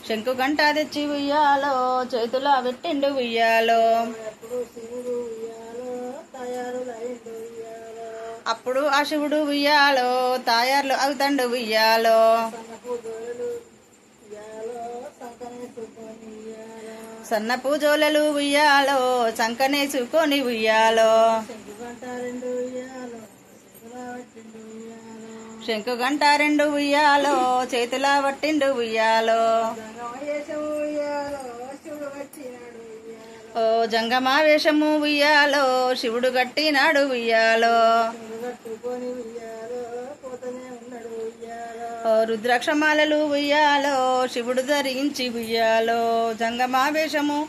శంకు గంట తెచ్చి ఉయ్యాలో చేతుల పెట్టిండు ఉయ్యాలో. అప్పుడు ఆ శివుడు ఉయ్యాలో తాయార్లు అవుతండు ఉయ్యాలో. సన్న పూజోలలు ఉయ్యాలో సంకనేసుకొని ఉయ్యాలో. శంకు గంట రెండు ఉయ్యాలో చేతుల పట్టిండు ఉయ్యాలో. ఓ జంగమావేశము ఉయ్యాలో శివుడు గట్టినాడు ఉయ్యాలో. ఓ రుద్రాక్షమాలలు ఉయ్యాలో శివుడు ధరించి ఉయ్యాలో. జంగమావేశము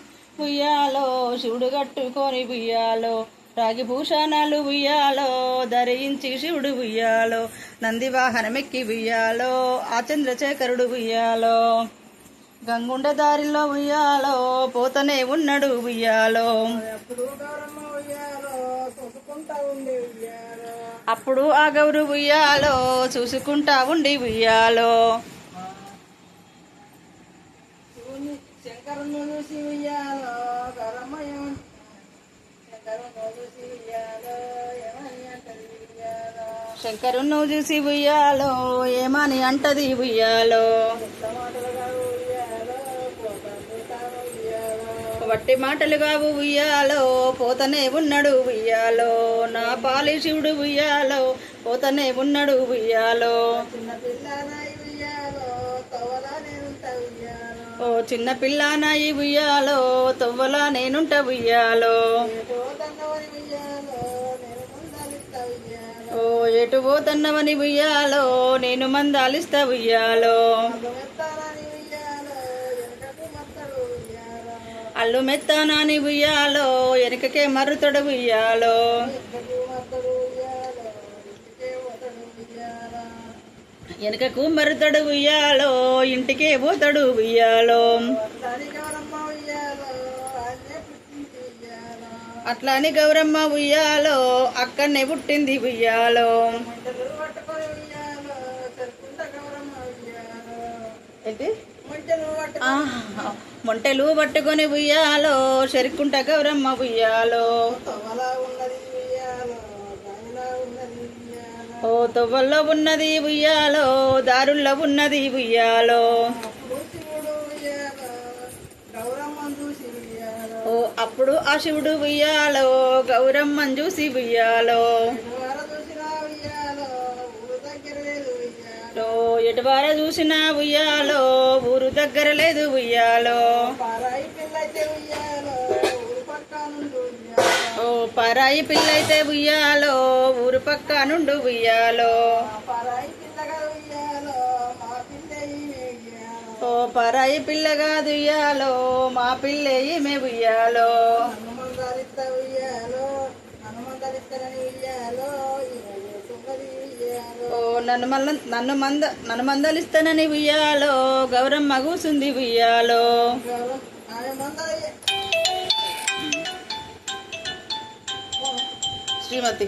ఉయ్యాలో శివుడు గట్టుకొని ఉయ్యాలో. రాగి భూషణాలు ఉయ్యాలో ధరించి శివుడు ఉయ్యాలో. నంది వాహనమెక్కి ఉయ్యాలో ఆ చంద్రశేఖరుడు ఉయ్యాలో. గంగుండ దారిలో ఉయ్యాలో పోతనే ఉన్నాడు ఉయ్యాలో. అప్పుడు ఆ గౌరు ఉయ్యాలో చూసుకుంటా ఉండి ఉయ్యాలో. శంకరును చూసి ఉయ్యాలో ఏమని అంటది ఉయ్యాలో. వట్టి మాటలు కావు ఉయ్యాలో పోతనే ఉన్నాడు ఉయ్యాలో. నా పాలి శివుడు ఉయ్యాలో పోతనే ఉన్నాడు ఉయ్యాలో. ఓ చిన్న పిల్లనాయి ఉయ్యాలో తొవ్వలా నేనుంట ఉయ్యాలో. ఓ ఎటు పోతన్నవని ఉయ్యాలో నేను మందాలిస్తా ఉయ్యాలో. అల్లు మెత్తానాని ఉయ్యాలో వెనకకే మర్రుతడు ఉయ్యాలో. వెనకకు మర్రుతడు ఉయ్యాలో ఇంటికే పోతాడు ఉయ్యాలో. అట్లాని గౌరమ్మ ఉయ్యాలో అక్కడనే పుట్టింది ఉయ్యాలో. ఏంటి మొంటెలు పట్టుకొని ఉయ్యాలో చెరుకుంట గౌరమ్మ ఉయ్యాలో. ఓ తొవ్వల్లో ఉన్నది ఉయ్యాలో దారుల్లో ఉన్నది ఉయ్యాలో. ఓ అప్పుడు ఆ శివుడు ఉయ్యాలో గౌరమ్మను చూసి ఉయ్యాలో. ఎటువార చూసినా ఉయ్యాలో ఊరు దగ్గర లేదు ఉయ్యాలో. ఓ పరాయి పిల్లైతే ఉయ్యాలో ఊరు పక్క నుండు ఉయ్యాలో. ఓ పరాయి పిల్ల కాదు ఉయ్యాలో మా పిల్లే ఈమె ఉయ్యాలో. ఓ నన్ను మందలిస్తానని ఉయ్యాలో గౌరమ్మ కూసుంది ఉయ్యాలో. శ్రీమతి